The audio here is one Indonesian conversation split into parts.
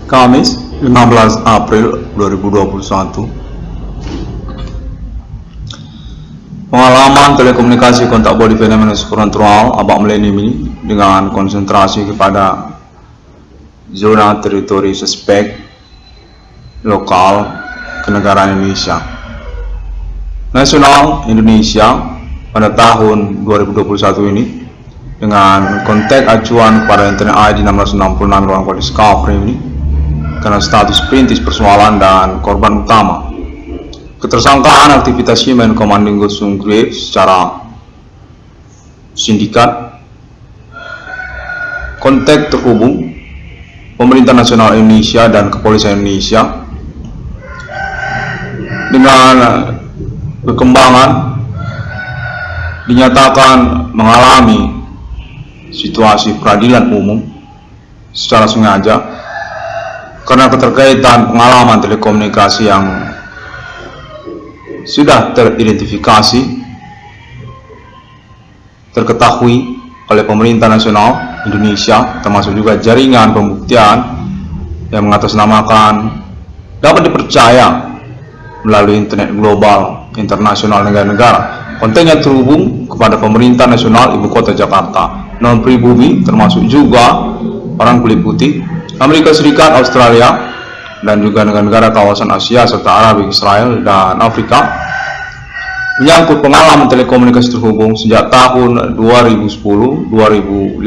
Kamis 15 April 2021. Pengalaman telekomunikasi kontak body fenomena supernatural abang milenium ini dengan konsentrasi kepada zona teritori suspek lokal kenegaraan Indonesia. Nasional Indonesia pada tahun 2021 ini dengan konteks acuan kepada internet ID 666 ruang kode discovery ini karena status perintis persoalan dan korban utama. Ketersangkaan aktivitas Human Commanding Gosung Group secara sindikat. Konteks terhubung Pemerintah Nasional Indonesia dan Kepolisian Indonesia dengan perkembangan dinyatakan mengalami situasi peradilan umum secara sengaja karena keterkaitan pengalaman telekomunikasi yang sudah teridentifikasi, terketahui oleh Pemerintah Nasional Indonesia, termasuk juga jaringan pembuktian yang mengatasnamakan dapat dipercaya melalui internet global internasional negara-negara. Kontennya terhubung kepada Pemerintah Nasional Ibu Kota Jakarta, non pribumi termasuk juga orang kulit putih, Amerika Serikat, Australia, dan juga negara-negara kawasan Asia serta Arab, Israel, dan Afrika, menyangkut pengalaman telekomunikasi terhubung sejak tahun 2010, 2015,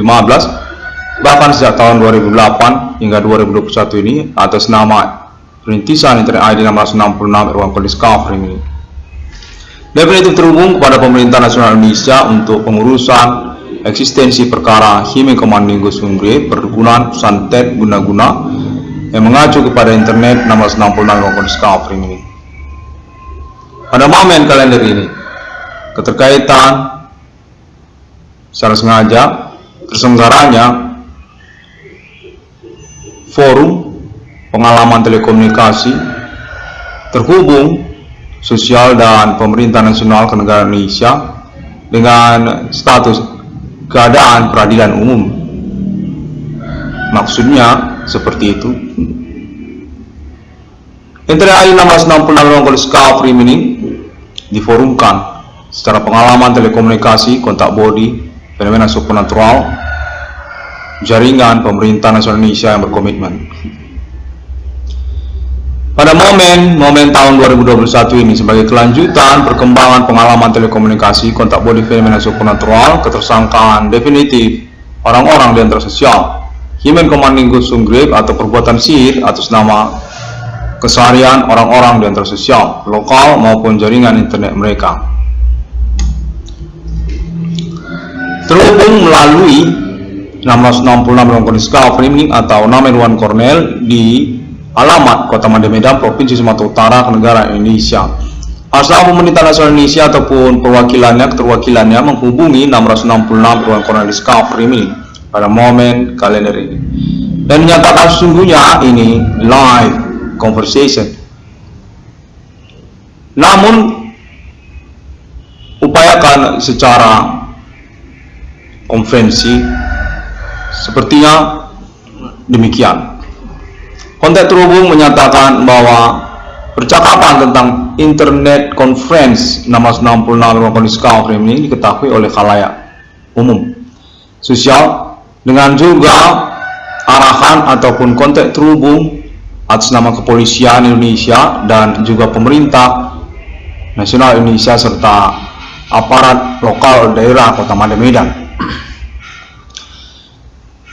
bahkan sejak tahun 2008 hingga 2021 ini atas nama perintisan internet ID 666 ruang kode discovery ini. Definitif terhubung kepada Pemerintah Nasional Indonesia untuk pengurusan eksistensi perkara Human Commanding Gosung Group perkebunan santet guna-guna yang mengacu kepada internet 666 ruang kode discovery ini. Pada momen kalender ini, keterkaitan secara sengaja terselenggaranya forum pengalaman telekomunikasi terhubung sosial dan Pemerintah Nasional Kenegaraan Indonesia dengan status keadaan peradilan umum. Maksudnya seperti itu. Internet ID 666 ruang kode discovery ini diforumkan secara pengalaman telekomunikasi kontak body fenomena supernatural jaringan Pemerintah Nasional Indonesia yang berkomitmen. Pada momen tahun 2021 ini sebagai kelanjutan perkembangan pengalaman telekomunikasi kontak body fenomena supernatural, ketersangkaan definitif orang-orang di antara sosial Human Commanding Gosung Group atau perbuatan sihir atas nama keseharian orang-orang di antara sosial lokal maupun jaringan internet mereka terhubung melalui 666 ruang kode discovery atau nama Irwan Cornel di alamat Kota Medan, Provinsi Sumatera Utara, Kenegaraan Indonesia. Asal Pemerintah Nasional Indonesia ataupun keterwakilannya menghubungi 666 ruang Cornel discovery ini pada momen kalender ini dan menyatakan sesungguhnya ini live conversation. Namun upayakan secara konferensi sepertinya demikian. Kontak terhubung menyatakan bahwa percakapan tentang internet conference 666 ruang kode discovery ini diketahui oleh khalayak umum sosial dengan juga arahan ataupun kontak terhubung atas nama Kepolisian Indonesia dan juga Pemerintah Nasional Indonesia serta aparat lokal daerah Kota Medan.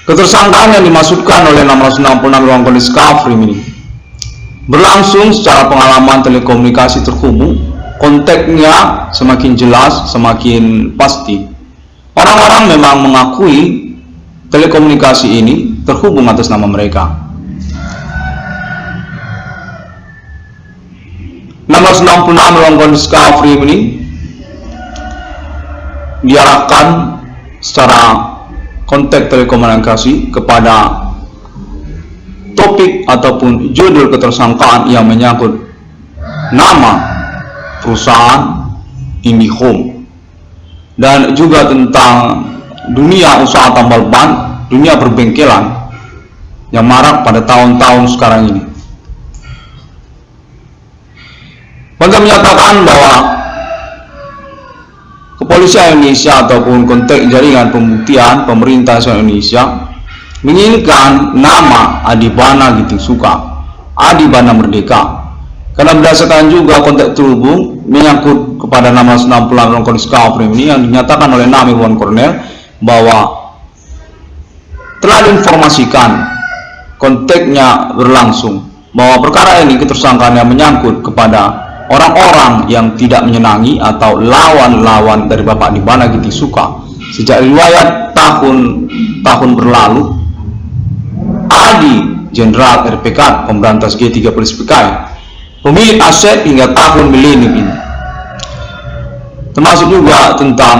Ketersangkaan yang dimaksudkan oleh 666 ruang kode discovery ini berlangsung secara pengalaman telekomunikasi terhubung, konteksnya semakin jelas, semakin pasti. Orang-orang memang mengakui telekomunikasi ini terhubung atas nama mereka. 666 ruang kode discovery ini diarahkan secara konteks telekomunikasi kepada topik ataupun judul ketersangkaan yang menyangkut nama perusahaan IndiHome dan juga tentang dunia usaha tambal ban, dunia perbengkelan yang marak pada tahun-tahun sekarang ini. Kontek menyatakan bahwa Kepolisian Indonesia ataupun konteks jaringan pembuktian pemerintah nasional Indonesia menginginkan nama Adibana Giting Suka, Adibana Merdeka, karena berdasarkan juga konteks terhubung menyangkut kepada nama 68 Kondisi Kavrim ini yang dinyatakan oleh Nami Wan Kornel bahwa telah diinformasikan konteksnya berlangsung bahwa perkara ini ketersangkaannya menyangkut kepada orang-orang yang tidak menyenangi atau lawan-lawan dari Bapak Adibana Giting Suka. Sejak riwayat tahun berlalu, Adi Jenderal RPK Pemberantas G30 PKI pemilik aset hingga tahun milenium ini, termasuk juga tentang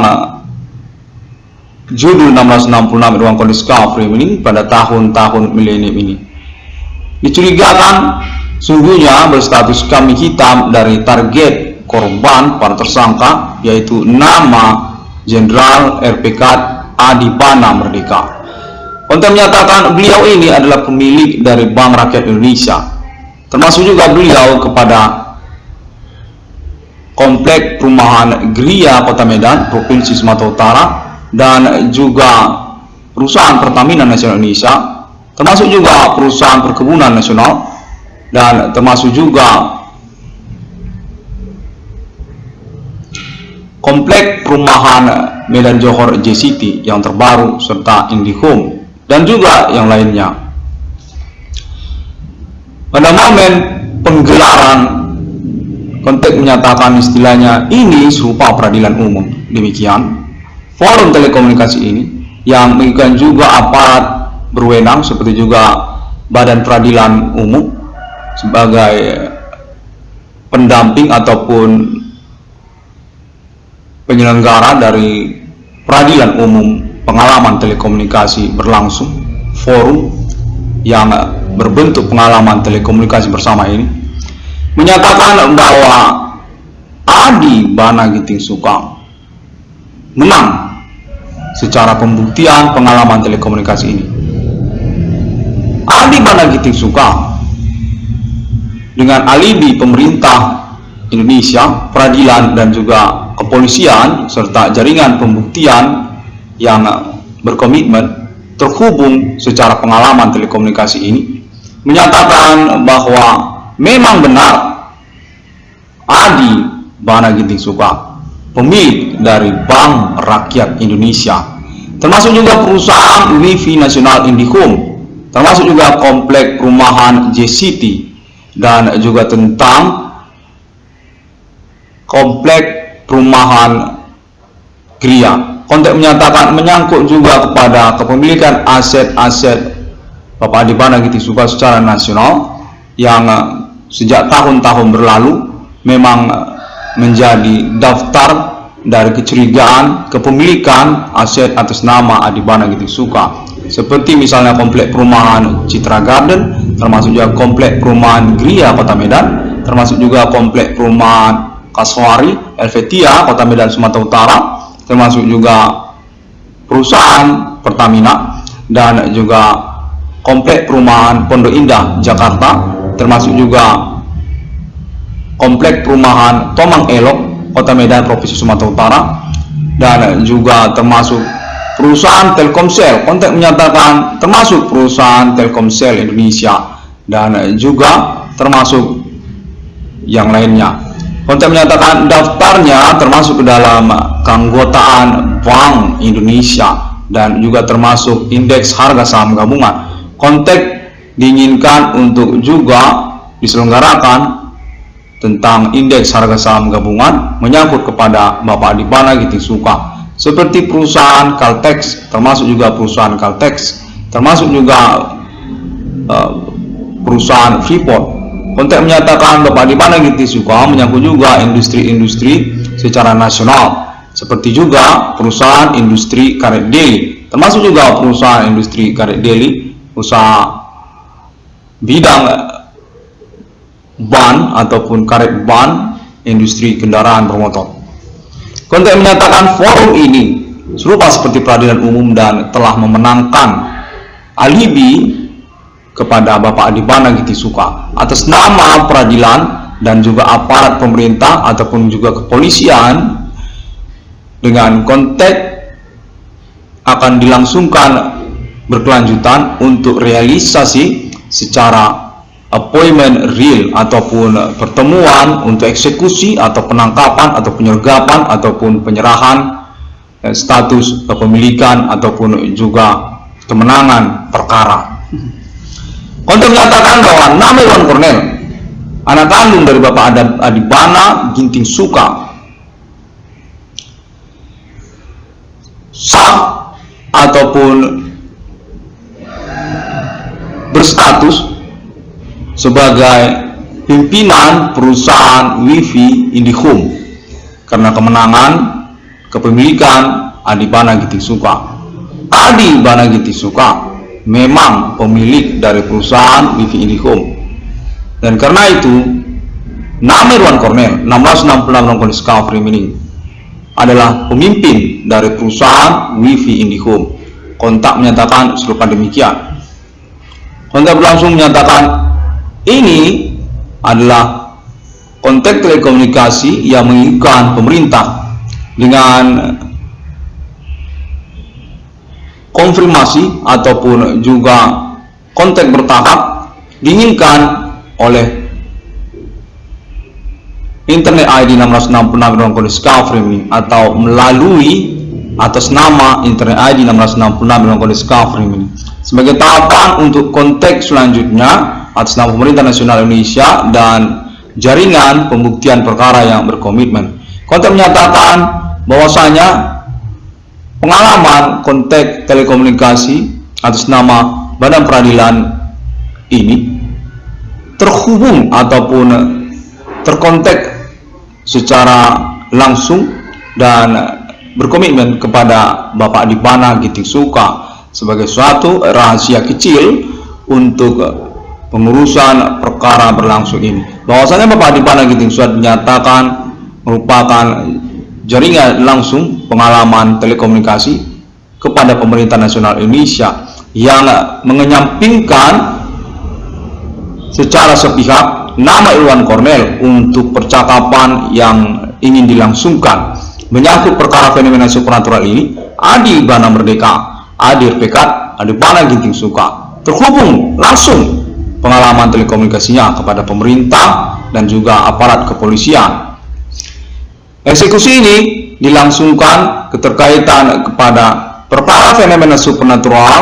judul 1666 Ruang Kondisi Kavrim ini pada tahun-tahun milenium ini, dicurigakan sungguhnya berstatus kambing hitam dari target korban para tersangka, yaitu nama Jenderal RPK Adibana Merdeka. Konten menyatakan beliau ini adalah pemilik dari Bank Rakyat Indonesia, termasuk juga beliau kepada Komplek Perumahan Gria Kota Medan, Provinsi Sumatera Utara, dan juga Perusahaan Pertamina Nasional Indonesia, termasuk juga Perusahaan Perkebunan Nasional, dan termasuk juga Komplek Perumahan Medan Johor JCT yang terbaru, serta IndiHome, dan juga yang lainnya. Pada momen penggelaran, konteks menyatakan istilahnya ini serupa peradilan umum. Demikian forum telekomunikasi ini yang mengikat juga aparat berwenang seperti juga Badan Peradilan Umum sebagai pendamping ataupun penyelenggara dari peradilan umum pengalaman telekomunikasi berlangsung, forum yang berbentuk pengalaman telekomunikasi bersama ini menyatakan bahwa Adibana Giting Suka menang secara pembuktian pengalaman telekomunikasi ini. Adibana Giting Suka dengan alibi pemerintah Indonesia, peradilan dan juga kepolisian serta jaringan pembuktian yang berkomitmen terhubung secara pengalaman telekomunikasi ini menyatakan bahwa memang benar Adibana Giting Suka pemilik dari Bank Rakyat Indonesia, termasuk juga perusahaan Wifi Nasional IndiHome, termasuk juga Komplek Perumahan JCT, dan juga tentang Komplek Perumahan Gria. Konteks menyatakan menyangkut juga kepada kepemilikan aset-aset Bapak Adibana Giting Suka secara nasional yang sejak tahun-tahun berlalu memang menjadi daftar dari kecurigaan kepemilikan aset atas nama Adibana Giting Suka, seperti misalnya Komplek Perumahan Citra Garden, termasuk juga Komplek Perumahan Gria Kota Medan, termasuk juga Komplek Perumahan Kaswari Helvetia Kota Medan Sumatera Utara, termasuk juga Perusahaan Pertamina, dan juga Komplek Perumahan Pondok Indah Jakarta, termasuk juga Komplek Perumahan Tomang Elok Kota Medan Provinsi Sumatera Utara, dan juga termasuk Perusahaan Telkomsel. Konteks menyatakan termasuk Perusahaan Telkomsel Indonesia, dan juga termasuk yang lainnya. Konteks menyatakan daftarnya termasuk ke dalam keanggotaan Bank Indonesia dan juga termasuk indeks harga saham gabungan. Konteks diinginkan untuk juga diselenggarakan tentang indeks harga saham gabungan menyangkut kepada Bapak Adibana Giting Suka, seperti perusahaan Caltex, termasuk juga perusahaan Caltex, termasuk juga perusahaan Freeport. Konteks menyatakan Bapak Adibana Giting Suka menyangkut juga industri-industri secara nasional, seperti juga perusahaan industri karet deli, termasuk juga perusahaan industri karet deli, usaha bidang ban ataupun karet ban, industri kendaraan bermotor. Konteks menyatakan forum ini serupa seperti peradilan umum dan telah memenangkan alibi kepada Bapak Adibana Gitisuka atas nama peradilan dan juga aparat pemerintah ataupun juga kepolisian, dengan konteks akan dilangsungkan berkelanjutan untuk realisasi secara appointment real ataupun pertemuan untuk eksekusi atau penangkapan atau penyergapan ataupun penyerahan status kepemilikan ataupun juga kemenangan perkara. Konteks menyatakan bahwa nama Iwan Cornel, anak kandung dari Bapak Adibana Gitisuka, sah ataupun berstatus sebagai pimpinan perusahaan Wifi Indihome karena kemenangan kepemilikan Adibana Gitisuka. Adibana Gitisuka memang pemilik dari perusahaan Wifi Indihome, dan karena itu nama Iwan Cornel 1666 Discovery Mining adalah pemimpin dari perusahaan Wifi Indihome. Kontak menyatakan serupa demikian. Kontak berlangsung menyatakan ini adalah konteks telekomunikasi yang menginginkan pemerintah dengan konfirmasi ataupun juga konteks bertahap diinginkan oleh Internet ID 1666 Discovery atau melalui atas nama Internet ID 1666 Discovery sebagai tahapan untuk konteks selanjutnya atas nama Pemerintah Nasional Indonesia dan jaringan pembuktian perkara yang berkomitmen. Konteks menyatakan bahwasanya pengalaman konteks telekomunikasi atas nama Badan Peradilan ini terhubung ataupun terkontak secara langsung dan berkomitmen kepada Bapak Adibana Gitisuka sebagai suatu rahasia kecil untuk pengurusan perkara berlangsung ini. Bahwasanya Bapak Adibana Gitisuka dinyatakan merupakan jaringan langsung pengalaman telekomunikasi kepada Pemerintah Nasional Indonesia yang mengenyampingkan secara sepihak nama Iwan Cornel untuk percakapan yang ingin dilangsungkan menyangkut perkara fenomena supernatural ini. Adibana Merdeka, Adir Pekat, Adibana Gitisuka terhubung langsung pengalaman telekomunikasinya kepada pemerintah dan juga aparat kepolisian. Eksekusi ini dilangsungkan keterkaitan kepada perkara fenomena supernatural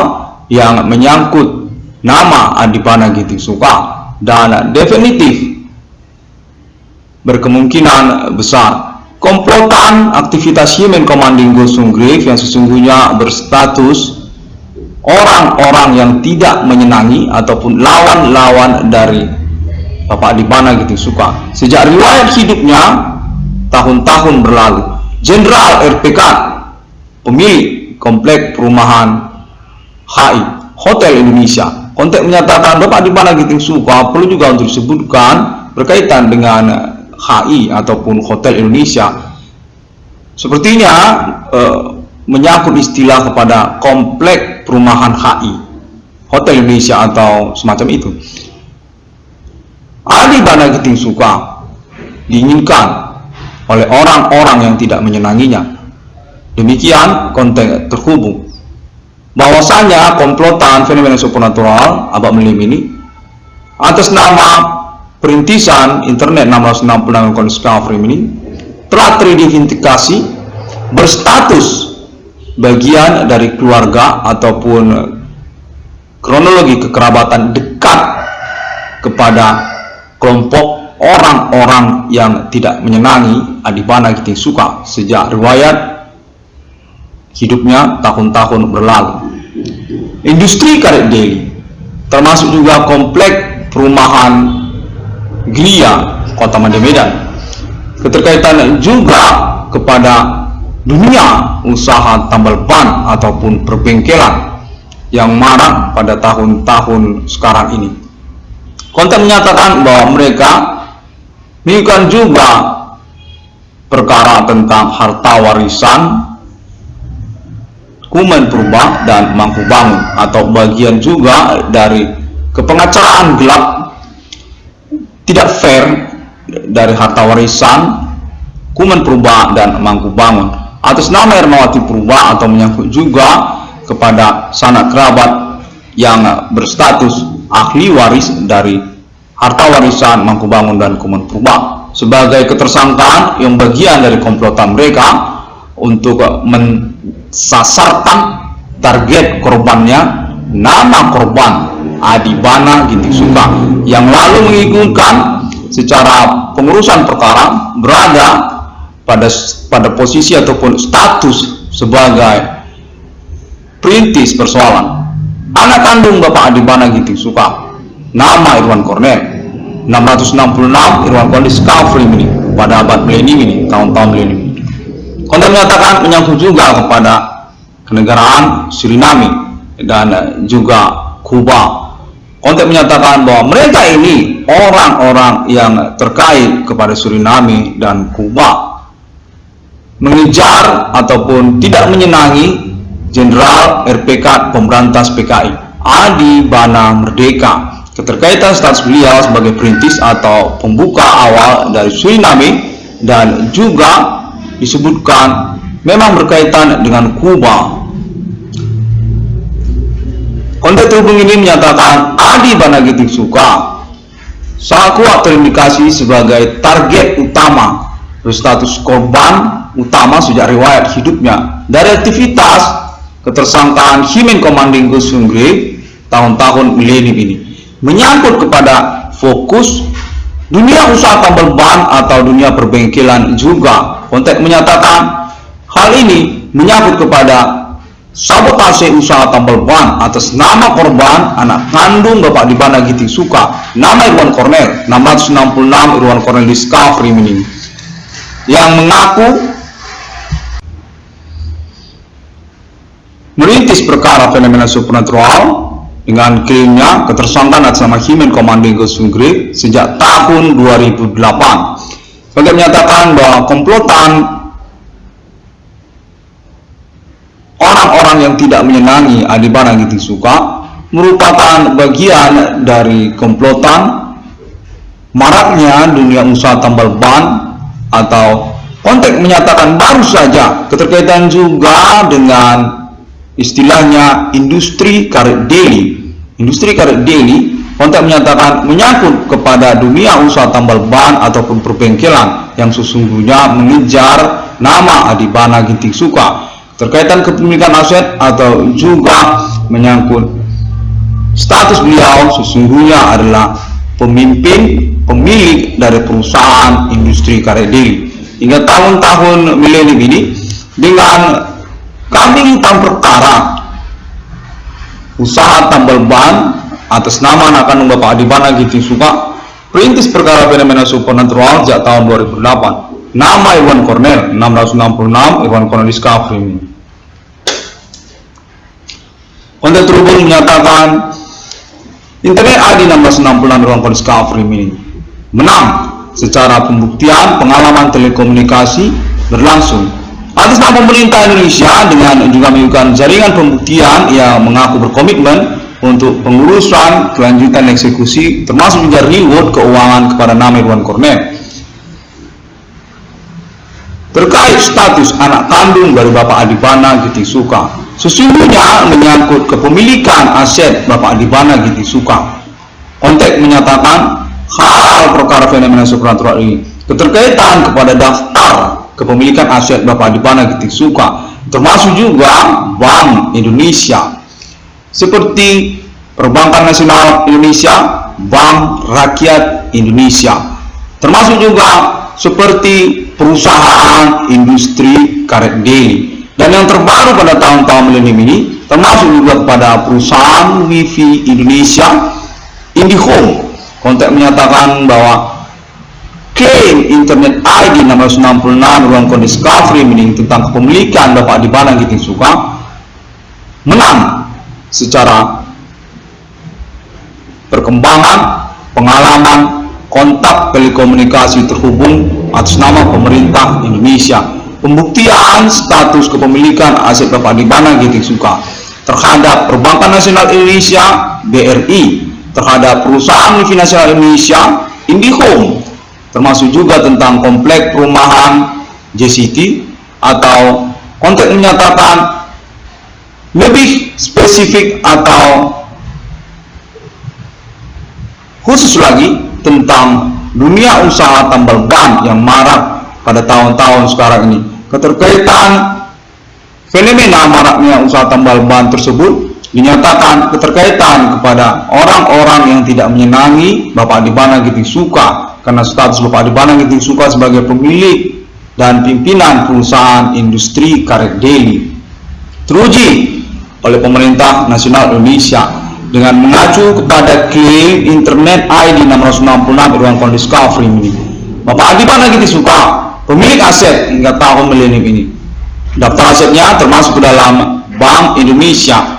yang menyangkut nama Adibana Gitisuka dan definitif berkemungkinan besar komplotan aktivitas Human Commanding Gosung Grave yang sesungguhnya berstatus orang-orang yang tidak menyenangi ataupun lawan-lawan dari Bapak Adibana Gitisuka. Sejak riwayat hidupnya tahun-tahun berlalu, Jenderal RPK, pemilik komplek perumahan HI Hotel Indonesia, konteks menyatakan Bapak Adibana Gitisuka perlu juga untuk disebutkan berkaitan dengan HI ataupun Hotel Indonesia. Sepertinya menyangkut istilah kepada komplek perumahan HI Hotel Indonesia atau semacam itu. Adibana Gitisuka diinginkan oleh orang-orang yang tidak menyenanginya. Demikian konteks terhubung. Bahwasanya komplotan fenomena supernatural Abah Melim ini atas nama perintisan Internet 1666 Discovery ini telah teridentifikasi berstatus bagian dari keluarga ataupun kronologi kekerabatan dekat kepada kelompok orang-orang yang tidak menyenangi Adibana Gitisuka sejak riwayat hidupnya tahun-tahun berlalu. Industri karet Deli, termasuk juga komplek perumahan Glia Kota Mande Medan, keterkaitan juga kepada dunia usaha tambal ban ataupun perbengkelan yang marak pada tahun-tahun sekarang ini. Konten menyatakan bahwa mereka menunjukkan juga perkara tentang harta warisan Kumen Purba dan Mangku Bangun atau bagian juga dari kepengacaraan gelap, tidak fair dari harta warisan Kuman Purba dan Mangkubangun atas nama Ernawati Purba, atau menyangkut juga kepada sanak kerabat yang berstatus ahli waris dari harta warisan Mangkubangun dan Kuman Purba sebagai ketersangkaan yang bagian dari komplotan mereka untuk mensasarkan target korbannya, nama korban Adibana Ginting Suka, yang lalu menginginkan secara pengurusan perkara berada pada posisi ataupun status sebagai perintis persoalan. Anak kandung Bapak Adibana Ginting Suka, nama Irwan Cornel, 666 Irwan Cornel discovery ini pada abad milenium ini, tahun-tahun milenium ini. Konten menyatakan menyangkut juga kepada kenegaraan Suriname dan juga Kuba. Konten menyatakan bahwa mereka ini orang-orang yang terkait kepada Suriname dan Kuba mengejar ataupun tidak menyenangi Jenderal RPK Pemberantas PKI Adibana Merdeka. Keterkaitan status beliau sebagai perintis atau pembuka awal dari Suriname dan juga disebutkan memang berkaitan dengan Kuba. Konten terhubung ini menyatakan Adibana Ginting Suka sangat kuat terindikasi sebagai target utama berstatus korban utama sejak riwayat hidupnya dari aktivitas ketersangkaan Himen Commanding Sungre tahun-tahun milenium ini, menyangkut kepada fokus dunia usaha tambal ban atau dunia perbengkelan juga. Konteks menyatakan hal ini menyangkut kepada sabotase usaha tambal ban atas nama korban anak kandung Bapak Adibana Ginting Suka, nama Irwan Cornel, 666 Irwan Cornel discovery ini, yang mengaku merintis perkara fenomena supernatural dengan klaimnya ketersangkaan atas nama Himen Commanding Sungre sejak tahun 2008. Konten menyatakan bahwa komplotan orang-orang yang tidak menyenangi Adibana Ginting Suka merupakan bagian dari komplotan maraknya dunia usaha tambal ban, atau konteks menyatakan baru saja keterkaitan juga dengan istilahnya industri karet daily. Industri karet daily, konteks menyatakan menyangkut kepada dunia usaha tambal ban ataupun perbengkelan yang sesungguhnya mengejar nama Adibana Ginting Suka, terkaitan kepemilikan aset atau juga menyangkut status beliau sesungguhnya adalah pemilik dari perusahaan industri karet daily. Hingga tahun-tahun milenium ini dengan kambing hitam perkara usaha tambal ban atas nama anak kandung Bapak Adibana Ginting Suka, perintis perkara fenomena supernatural sejak tahun 2008, nama Irwan Cornel, 666 Irwan Cornel discovery ini. Konten terhubung menyatakan Internet ID 1666 Irwan Cornel discovery ini menang secara pembuktian pengalaman telekomunikasi berlangsung atas nama pemerintah Indonesia dengan juga menunjukkan jaringan pembuktian yang mengaku berkomitmen untuk pengurusan kelanjutan eksekusi termasuk mengejar reward keuangan kepada nama Irwan Cornel terkait status anak kandung dari Bapak Adibana Ginting Suka. Sesungguhnya menyangkut kepemilikan aset Bapak Adibana Ginting Suka. Konteks menyatakan hal perkara fenomena supernatural ini keterkaitan kepada daftar kepemilikan aset Bapak Adibana Ginting Suka, termasuk juga Bank Indonesia seperti Perbankan Nasional Indonesia, Bank Rakyat Indonesia, termasuk juga seperti perusahaan industri karet daily, dan yang terbaru pada tahun-tahun milenium ini termasuk juga kepada perusahaan Wifi Indonesia, IndiHome. Konteks menyatakan bahwa klaim Internet ID 666 Irwan Cornel discovery meaning tentang kepemilikan Bapak Adibana Ginting Suka menang secara perkembangan pengalaman kontak telekomunikasi terhubung atas nama pemerintah Indonesia, pembuktian status kepemilikan aset Bapak Adibana Ginting Suka terhadap Perbankan Nasional Indonesia BRI, terhadap perusahaan multinasional Indonesia IndiHome, termasuk juga tentang komplek perumahan JCT, atau konteks menyatakan lebih spesifik atau khusus lagi tentang dunia usaha tambal ban yang marak pada tahun-tahun sekarang ini. Keterkaitan fenomena maraknya usaha tambal ban tersebut dinyatakan keterkaitan kepada orang-orang yang tidak menyenangi Bapak Adibana Giting Suka karena status Bapak Adibana Giting Suka sebagai pemilik dan pimpinan perusahaan industri karet daily teruji oleh pemerintah nasional Indonesia dengan mengacu kepada klaim internet ID 666 ruang Discovery ini. Bapak Adibana Giting Suka pemilik aset hingga tahun milenium ini. Daftar asetnya termasuk ke dalam Bank Indonesia,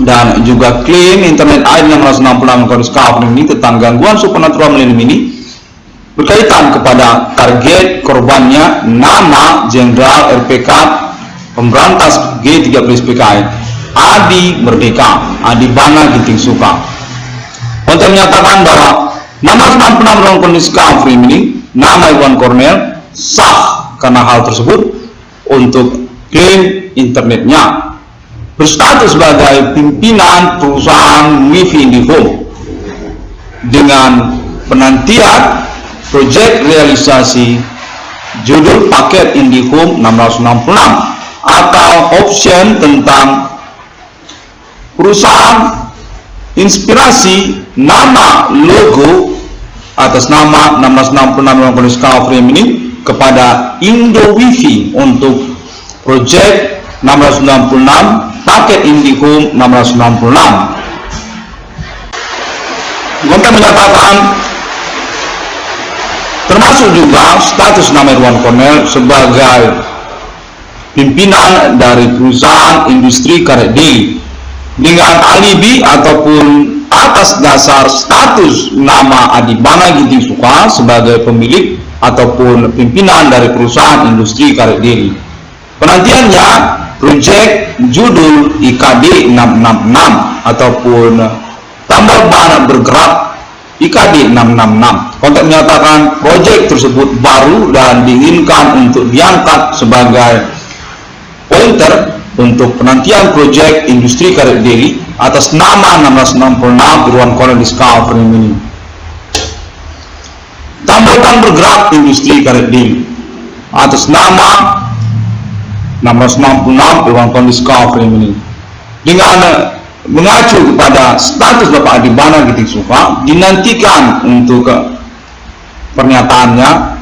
dan juga klaim internet ID 666 Discovery ini tentang gangguan supernatural milenium ini berkaitan kepada target korbannya nama Jenderal RPK Pemberantas G30 PKI Adi Merdeka Adibana Giting Suka. Konten menyatakan bahwa nama 96 ruang Discovery ini nama Iwan Cornel sah karena hal tersebut untuk klaim internetnya berstatus sebagai pimpinan perusahaan WiFi IndiHome dengan penantian proyek realisasi judul paket IndiHome 666 atau option tentang perusahaan inspirasi nama logo atas nama 666 Discovery ini kepada Indo WiFi untuk proyek 696 paket IndiHome 696. Konten menyatakan termasuk juga status nama Irwan Cornel sebagai pimpinan dari perusahaan industri karet daily dengan alibi ataupun atas dasar status nama Adibana Giting Suka sebagai pemilik ataupun pimpinan dari perusahaan industri karet daily. Penantiannya proyek judul IKD 666 ataupun tambal ban bergerak IKD 666. Konten menyatakan proyek tersebut baru dan diinginkan untuk diangkat sebagai pointer untuk penantian proyek industri karet daily atas nama 666 Irwan Cornel Discovery ini. Tambal ban bergerak industri karet daily atas nama 666 Irwan Cornel Discovery ini dengan mengacu kepada status Bapak Adibana Giting Suka dinantikan untuk pernyataannya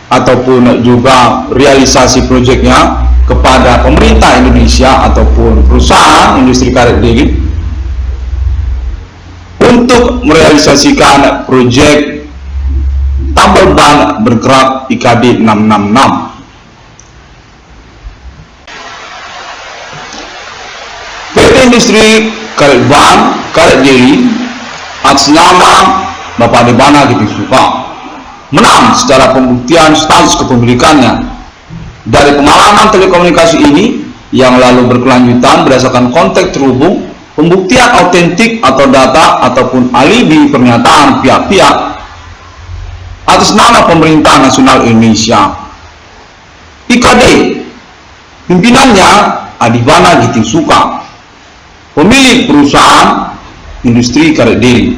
ataupun juga realisasi proyeknya kepada pemerintah Indonesia ataupun perusahaan industri karet daily untuk merealisasikan proyek tambal ban bergerak IKD 666. Industri karet ban karet daily atas nama Bapak Adibana Giting Suka menang secara pembuktian status kepemilikannya dari pengalaman telekomunikasi ini yang lalu berkelanjutan berdasarkan konteks terhubung, pembuktian autentik atau data ataupun alibi pernyataan pihak-pihak atas nama pemerintah nasional Indonesia. IKD pimpinannya Adibana Giting Suka, pemilik perusahaan industri karet daily.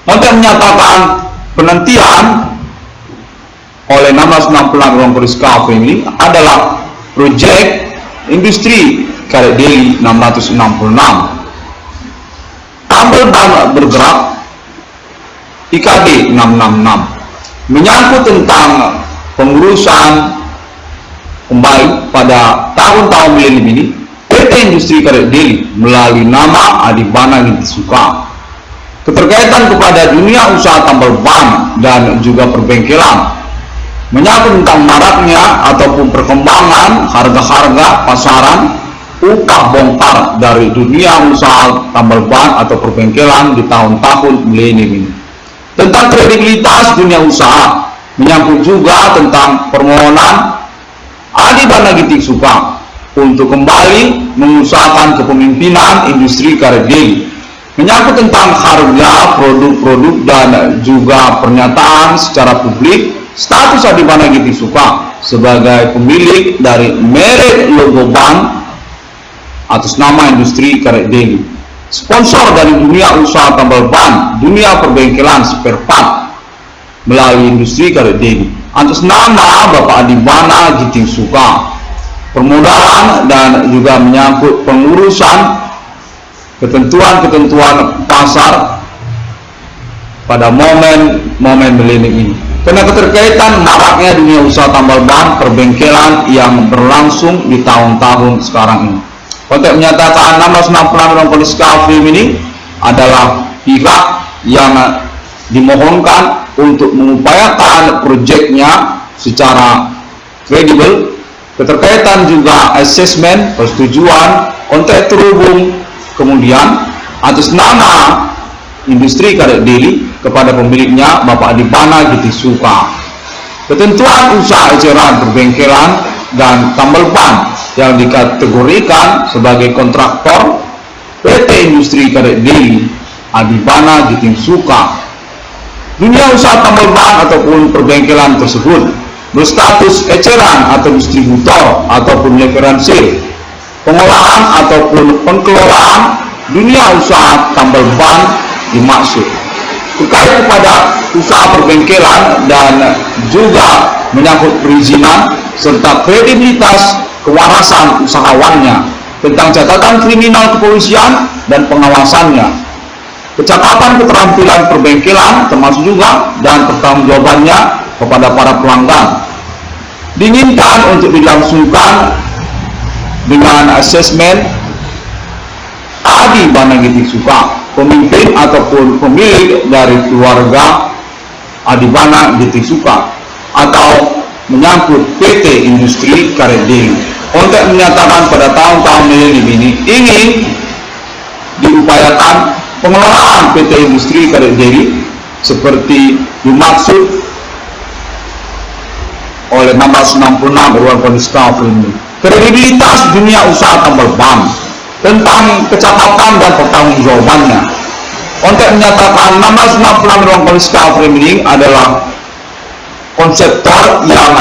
Konten menyatakan penantian oleh 666 Ruang Discovery ini adalah proyek industri karet daily 666. Tambal ban bergerak IKD 666 menyangkut tentang pengurusan kembali pada tahun-tahun milenium ini PT Industri Karet Daily melalui nama Adibana Giting Suka. Keterkaitan kepada dunia usaha tambal ban dan juga perbengkelan menyangkut tentang maraknya ataupun perkembangan harga-harga pasaran upah bongkar dari dunia usaha tambal ban atau perbengkelan di tahun-tahun milenium ini. Tentang kredibilitas dunia usaha menyangkut juga tentang permohonan Adibana Giting Suka untuk kembali mengusahakan kepemimpinan industri karet daily Menyangkut tentang harga produk-produk dan juga pernyataan secara publik status Adibana Gitisuka sebagai pemilik dari merek logo bank atas nama industri karet daily, sponsor dari dunia usaha tambal ban, dunia perbengkelan spare part melalui industri karet daily atas nama Bapak Adibana Gitisuka, permodalan dan juga menyangkut pengurusan ketentuan-ketentuan pasar pada momen-momen milenium ini. Karena keterkaitan maraknya dunia usaha tambal ban perbengkelan yang berlangsung di tahun-tahun sekarang ini. Konteks menyatakan 1666 Polisi Kafrim ini adalah pihak yang dimohonkan untuk mengupayakan proyeknya secara kredibel. Keterkaitan juga asesmen persetujuan konteks terhubung, kemudian atas nama industri karet daily kepada pemiliknya Bapak Adibana Gitisuka, ketentuan usaha eceran perbengkelan dan tambal ban yang dikategorikan sebagai kontraktor PT Industri Karet Daily Adibana Gitisuka. Dunia usaha tambal ban ataupun perbengkelan tersebut berstatus eceran atau distributor ataupun referensi pengolahan ataupun pengelolaan dunia usaha tambal ban dimaksud terkait kepada usaha perbengkelan dan juga menyangkut perizinan serta kredibilitas kewarasan usahawannya, tentang catatan kriminal kepolisian dan pengawasannya, kecakapan keterampilan perbengkelan termasuk juga dan pertanggungjawabannya kepada para pelanggan, diinginkan untuk dilangsungkan dengan asesmen Adibana Gitisuka, pemimpin ataupun pemilik dari keluarga Adibana Gitisuka, atau menyangkut PT Industri Karet Daily. Untuk menyatakan pada tahun-tahun milenium ini ingin diupayakan pengelolaan PT Industri Karet Daily seperti dimaksud oleh 1666 Ruang Polisi Kafrim. Kredibilitas dunia usaha tambal ban, tentang kecakapan dan pertanggungjawabannya. Untuk menyatakan 1666 Ruang Polisi Kafrim ini adalah konseptor yang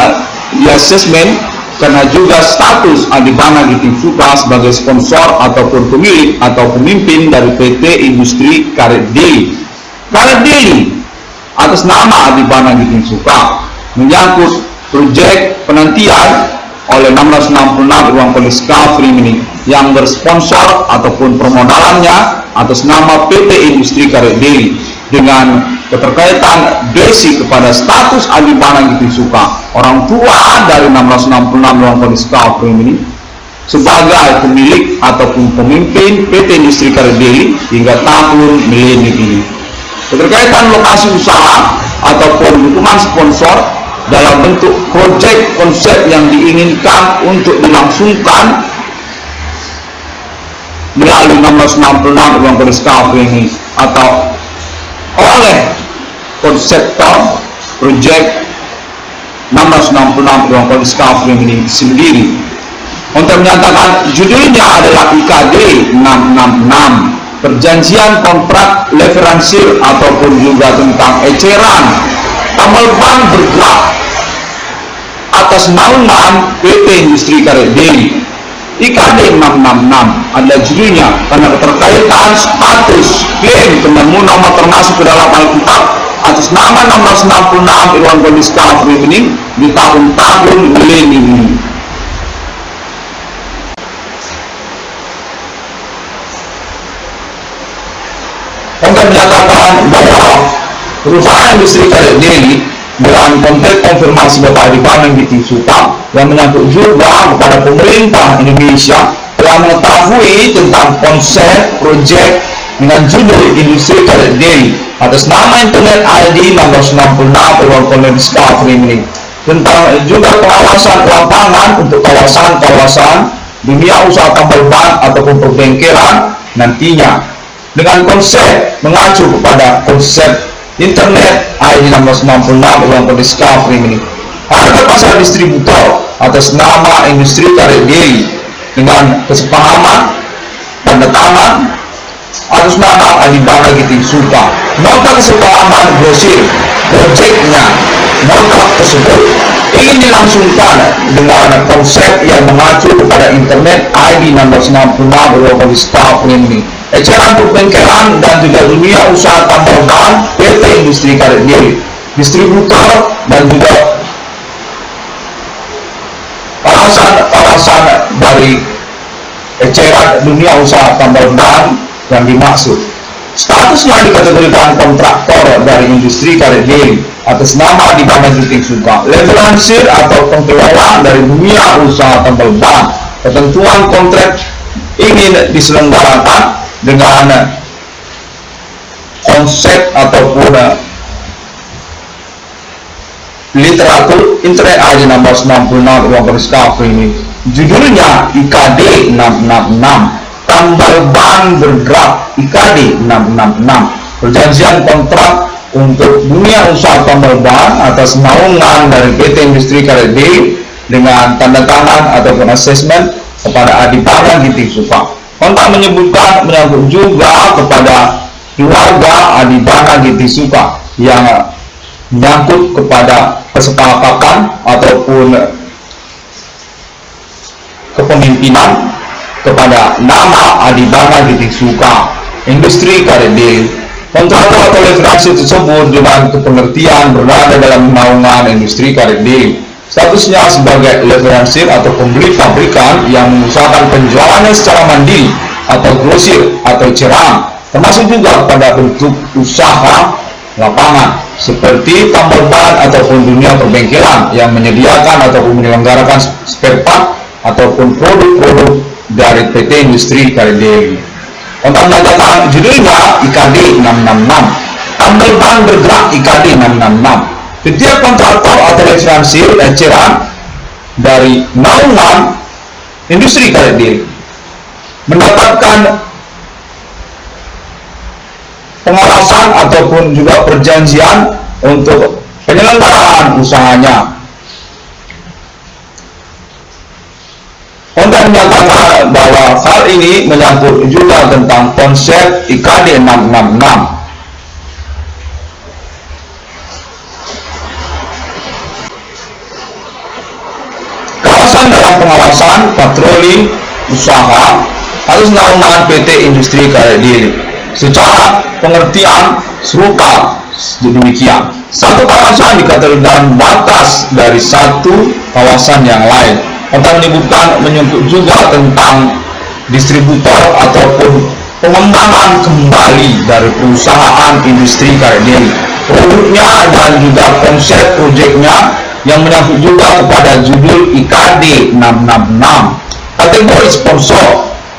diasesmen karena juga status Adibana Gitisuka sebagai sponsor ataupun pemilik atau pemimpin dari PT Industri Karet Daily. Karet Daily atas nama Adibana Gitisuka menyangkut proyek penantian oleh 1666 Ruang Polisi Kafrim ini yang bersponsor ataupun permodalannya atas nama PT Industri Karet Daily dengan keterkaitan basic kepada status Adibana Gitisuka, orang tua dari 1666 Ruang Polisi Kafrim ini sebagai pemilik ataupun pemimpin PT Industri Karet Daily hingga tahun milenium ini. Keterkaitan lokasi usaha ataupun dukungan sponsor dalam bentuk proyek konsep yang diinginkan untuk dilangsungkan melalui 1666 Ruang Polisi Kafrim ini atau oleh konseptor proyek 1666 Ruang Polisi Kafrim ini sendiri. Untuk menyatakan judulnya adalah IKD 666, perjanjian kontrak leveransil ataupun juga tentang eceran tambal ban bergerak atas naungan PT Industri Karet Daily. IKD 666 ada judulnya karena keterkaitan status klaim penemu nomor termasuk ke dalam Alkitab atas nama 1666 Ruang Polisi Kafrim ini di tahun-tahun milenium ini. Untuk menyatakan bahwa perusahaan Industri Karet Daily dengan konteks konfirmasi Bapak Adibana Gitisuka yang menyangkut juga kepada pemerintah Indonesia telah mengetahui tentang konsep proyek dengan judul Industri Karet Daily atas nama internet ID 1666 Ruang Polisi Kafrim ini, tentang juga pengawasan lapangan untuk kawasan-kawasan dunia usaha tambal ban ataupun perbengkelan nantinya dengan konsep mengacu kepada konsep internet ID 1666 Ruang Polisi Kafrim ini. Harga pasar distributor atas nama Industri Karet Daily dengan kesepahaman tanda tangan atas nama Adibana Giting Suka. Nota kesepahaman grosir proyeknya, nota tersebut ingin dilangsungkan dengan konsep yang mengacu kepada internet ID 1666 berlokasi staff ini. Eceran perbengkelan dan juga dunia usaha tambal ban PT Industri Karet Diri, distributor dan juga kawasan dari eceran dunia usaha tambal ban yang dimaksud. Statusnya dikategorikan kontraktor dari Industri Karet Diri atas nama Adibana Giting Suka. Level atau pengelolaan dari dunia usaha tambal ban. Ketentuan kontrak ingin diselenggarakan dengan konsep ataupun literatur internet ID 1666 ruang garis kafir ini. Judulnya IKD 666. Tambal ban bergerak IKD 666, perjanjian kontrak untuk dunia usaha tambal ban atas naungan dari PT Industri Karet Diri dengan tanda tangan ataupun asesmen kepada Adibana Giting Suka. Kontrak menyebutkan menyangkut juga kepada keluarga Adibana Giting Suka yang menyangkut kepada kesepakatan ataupun kepemimpinan kepada nama Adibana Giting Suka Industri Karet Diri. Kontraktor atau leveransi tersebut dengan kepengertian berada dalam naungan Industri Karet Diri. Statusnya sebagai leveransi atau pembeli pabrikan yang mengusahakan penjualannya secara mandiri atau grosir atau eceran, termasuk juga pada bentuk usaha lapangan seperti tambal ban ataupun dunia perbengkelan yang menyediakan ataupun menyelenggarakan spare part ataupun produk-produk dari PT Industri Karet Diri. Kontrak menyatakan judulnya IKD 666, tambal ban bergerak IKD 666. Setiap kontraktor atau leveransi eceran dari naungan Industri Karet Diri mendapatkan pengawasan ataupun juga perjanjian untuk penyelenggaraan usahanya. Kontrak menyatakan bahwa hal ini menyangkut juga tentang konsep IKD 666. Kawasan dalam pengawasan patroli usaha atas naungan PT Industri Karet Diri. Secara pengertian serupa demikian. Satu kawasan dikategorikan batas dari satu kawasan yang lain. Kontrak menyebut juga tentang distributor ataupun pengembangan kembali dari perusahaan Industri Karet Diri, produknya dan juga konsep proyeknya yang menyangkut juga kepada judul IKD 666. Kategori sponsor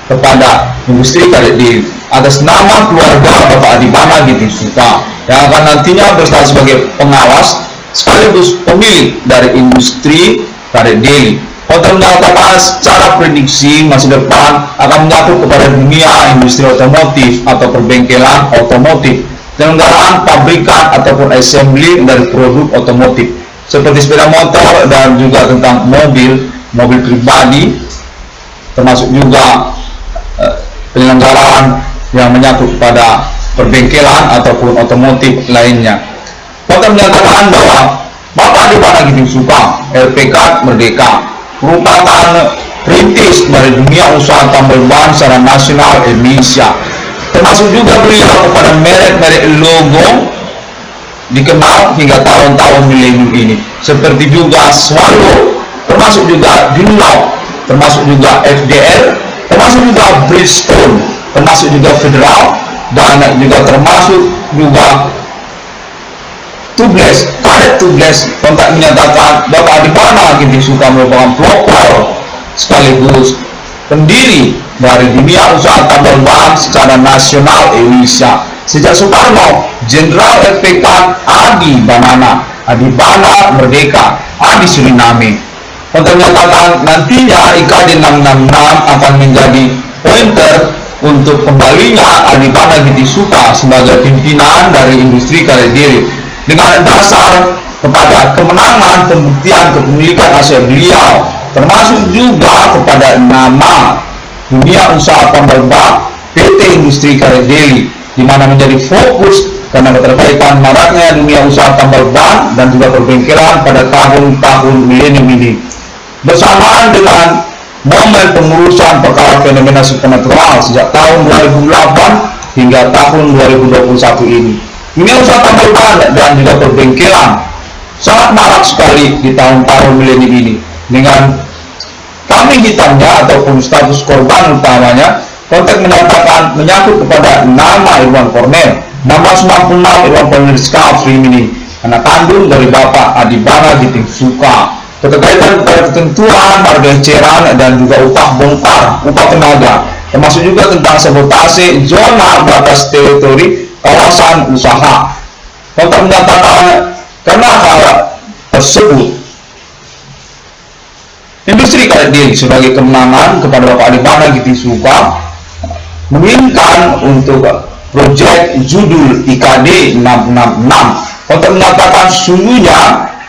kepada Industri Karet Diri atas nama keluarga Bapak Adibana Giting Suka yang akan nantinya berstatus sebagai pengawas sekaligus pemilik dari Industri Karet Diri. Kontrak menyatakan secara prediksi masa depan akan menyangkut kepada dunia industri otomotif atau perbengkelan otomotif, penyelenggaraan pabrikan ataupun assembly dari produk otomotif seperti sepeda motor dan juga tentang mobil pribadi, termasuk juga penyelenggaraan yang menyangkut pada perbengkelan ataupun otomotif lainnya. Kontrak menyatakan bahwa Bapak Adibana Giting Suka LPK Merdeka merupakan perintis dari dunia usaha tambal ban secara nasional Indonesia, termasuk juga beliau kepada merek-merek logo dikenal hingga tahun-tahun milenium ini, seperti juga Swallow, termasuk juga Dunlop, termasuk juga FDR, termasuk juga Bridgestone, termasuk juga Federal, dan juga termasuk juga Tubeless, Karet Tubeless. Kontrak menyatakan Bapak Adibana Giting Suka merupakan pelopor sekaligus pendiri dari dunia usaha tambal ban secara nasional Indonesia sejak Soekarno, Jenderal LPK Adi Banana, Adibana Merdeka, Adi Suriname. Kontrak menyatakan nantinya IKD 666 akan menjadi pointer untuk kembalinya Adibana Giting Suka sebagai pimpinan dari Industri Karet Diri dengan dasar kepada kemenangan pembuktian kepemilikan aset beliau, termasuk juga kepada nama dunia usaha tambal ban PT Industri Karet Daily, di mana menjadi fokus karena keterkaitan maraknya dunia usaha tambal ban dan juga perbengkelan pada tahun-tahun milenium ini. Bersamaan dengan momen pengurusan perkara fenomena supernatural sejak tahun 2008 hingga tahun 2021 ini, dunia usaha tambal ban dan juga perbengkelan sangat marak sekali di tahun-tahun milenium ini, dengan kambing hitamnya ataupun status korban utamanya kontak menyatakan menyangkut kepada nama Irwan Cornel, nama 96 Irwan Cornel Discovery ini, anak kandung dari Bapak Adibana Giting Suka, keterkaitan kepada ketentuan harga eceran dan juga upah bongkar, upah tenaga, termasuk juga tentang sabotase zona batas teritori kawasan usaha. Kontak menyatakan karena hal tersebut, Industri Karet Daily sebagai kemenangan kepada Bapak Adibana Giting Suka menginginkan untuk proyek judul IKD 666. Kontak menyatakan sesungguhnya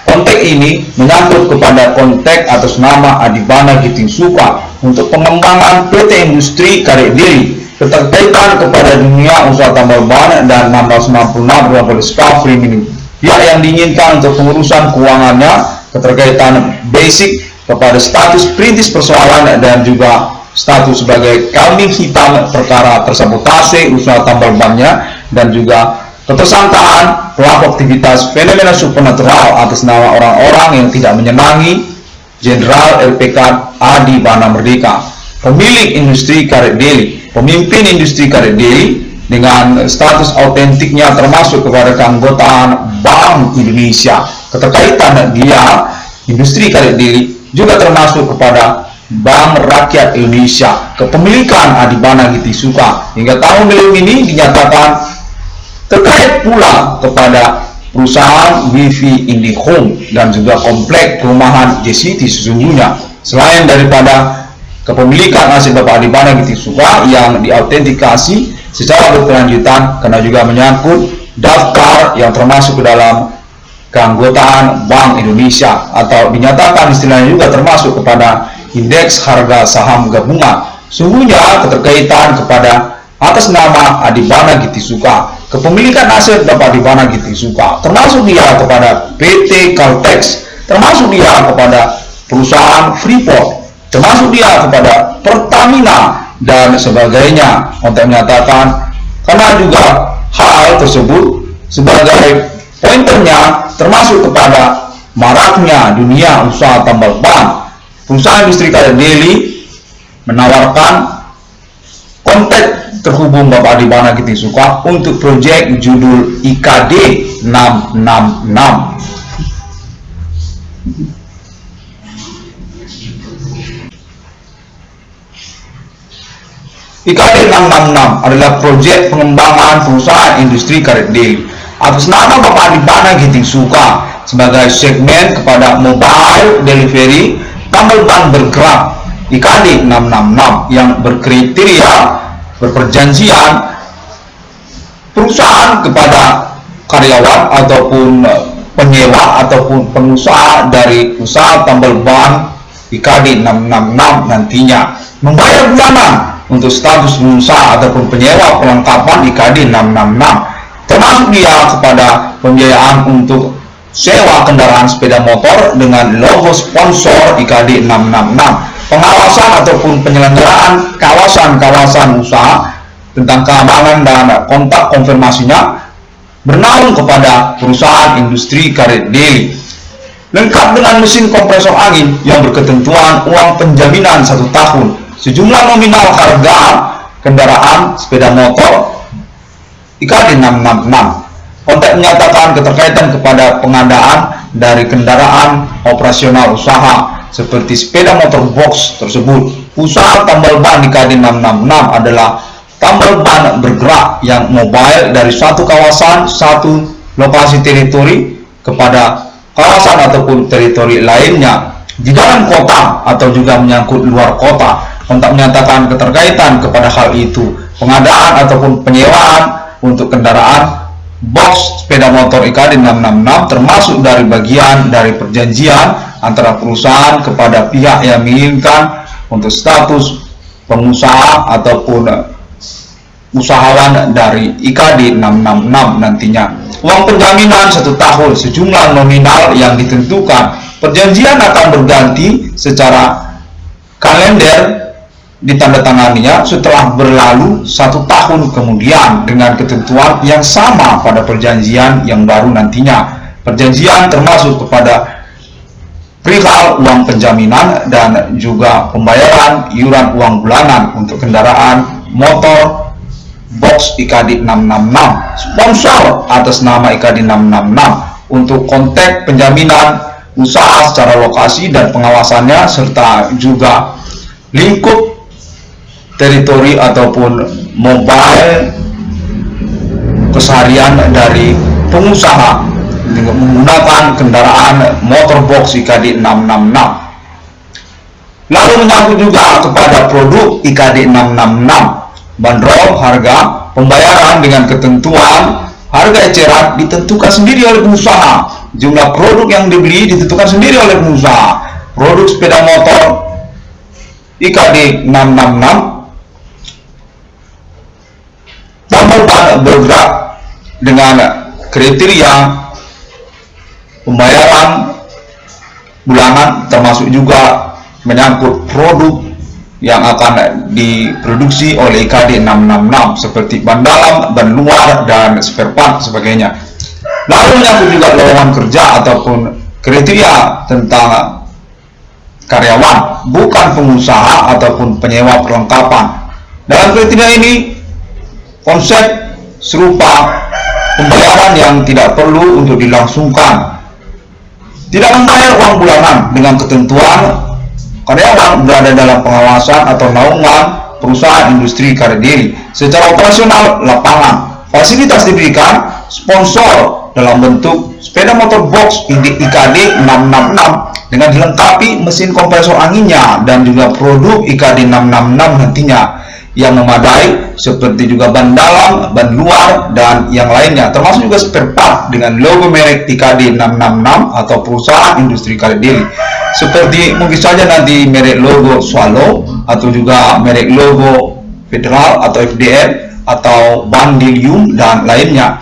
kontak ini menyangkut kepada kontak atas nama Adibana Giting Suka untuk pengembangan PT Industri Karet Daily, keterkaitan kepada dunia usaha tambal ban dan 696 Irwan Discovery ini. Pihak yang diinginkan untuk pengurusan keuangannya, keterkaitan basic kepada status perintis persoalan dan juga status sebagai kambing hitam perkara tersabotase usaha tambal bannya dan juga ketersangkaan pelaku aktivitas fenomena supernatural atas nama orang-orang yang tidak menyenangi Jenderal LPK Adibana Merdeka, pemilik Industri Karet Daily, pemimpin Industri Karet Daily dengan status autentiknya termasuk kepada keanggotaan Bank Indonesia. Keterkaitan dia Industri Karet Daily juga termasuk kepada Bank Rakyat Indonesia, kepemilikan Adibana Giting Suka. Hingga tahun milenium ini dinyatakan terkait pula kepada perusahaan Wifi IndiHome dan juga komplek perumahan JCT sesungguhnya. Selain daripada kepemilikan aset Bapak Adibana Giting Suka yang diautentikasi secara berkelanjutan karena juga menyangkut daftar yang termasuk ke dalam keanggotaan Bank Indonesia, atau dinyatakan istilahnya juga termasuk kepada indeks harga saham gabungan. Sungguhnya keterkaitan kepada atas nama Adibana Giting Suka, kepemilikan aset Bapak Adibana Giting Suka, termasuk dia kepada PT Caltex, termasuk dia kepada perusahaan Freeport, termasuk dia kepada Pertamina dan sebagainya. Untuk menyatakan karena juga hal tersebut sebagai pointernya termasuk kepada maraknya dunia usaha tambal ban, perusahaan Industri Karet Daily menawarkan kontak terhubung Bapak Adibana Giting Suka untuk proyek judul IKD 666. IKD 666 adalah proyek pengembangan perusahaan Industri Karet Daily atas nama Bapak Adibana Giting Suka sebagai segmen kepada mobile delivery tambal ban bergerak IKD 666 yang berkriteria berperjanjian perusahaan kepada karyawan ataupun penyewa ataupun pengusaha dari usaha tambal ban IKD 666 nantinya membayar bulanan untuk status pengusaha ataupun penyewa perlengkapan IKD 666, termasuk dia kepada pembiayaan untuk sewa kendaraan sepeda motor dengan logo sponsor IKD 666, pengawasan ataupun penyelenggaraan kawasan-kawasan usaha tentang keamanan dan kontak konfirmasinya bernaung kepada perusahaan Industri Karet Daily, lengkap dengan mesin kompresor angin yang berketentuan uang penjaminan 1 tahun, sejumlah nominal harga kendaraan sepeda motor IKD 666. Kontak menyatakan keterkaitan kepada pengadaan dari kendaraan operasional usaha seperti sepeda motor box tersebut. Usaha tambal ban IKD 666 adalah tambal ban bergerak yang mobile dari suatu kawasan, satu lokasi teritori kepada kawasan ataupun teritori lainnya di dalam kota atau juga menyangkut luar kota. Kontak menyatakan keterkaitan kepada hal itu, pengadaan ataupun penyewaan untuk kendaraan box sepeda motor IKD 666 termasuk dari bagian dari perjanjian antara perusahaan kepada pihak yang menginginkan untuk status pengusaha ataupun usahawan dari IKD 666 nantinya. Uang penjaminan 1 tahun sejumlah nominal yang ditentukan. Perjanjian akan berganti secara kalender ditandatanganinya setelah berlalu 1 tahun kemudian dengan ketentuan yang sama pada perjanjian yang baru nantinya. Perjanjian termasuk kepada perihal uang penjaminan dan juga pembayaran iuran uang bulanan untuk kendaraan motor box IKD 666, sponsor atas nama IKD 666 untuk kontak penjaminan usaha secara lokasi dan pengawasannya, serta juga lingkup teritori ataupun mobile keseharian dari pengusaha dengan menggunakan kendaraan motor box IKD 666. Lalu menyangkut juga kepada produk IKD 666, bandrol, harga, pembayaran dengan ketentuan harga eceran ditentukan sendiri oleh pengusaha. Jumlah produk yang dibeli ditentukan sendiri oleh pengusaha. Produk sepeda motor IKD 666 tambal ban bergerak dengan kriteria pembayaran bulanan, termasuk juga menyangkut produk yang akan diproduksi oleh IKD 666 seperti ban dalam, ban luar, dan spare part sebagainya. Lalu menyangkut juga lowongan kerja ataupun kriteria tentang karyawan, bukan pengusaha ataupun penyewa perlengkapan. Dalam kriteria ini konsep serupa pembayaran yang tidak perlu untuk dilangsungkan, tidak membayar uang bulanan dengan ketentuan karyawan berada dalam pengawasan atau naungan perusahaan industri karya diri. Secara operasional lapangan, fasilitas diberikan sponsor dalam bentuk sepeda motor box IKD 666 dengan dilengkapi mesin kompresor anginnya dan juga produk IKD 666 nantinya yang memadai, seperti juga ban dalam, ban luar, dan yang lainnya, termasuk juga spare part dengan logo merek IKD 666 atau perusahaan industri karya diri, seperti mungkin saja nanti merek logo Swallow atau juga merek logo Federal atau FDM atau Bandilium dan lainnya.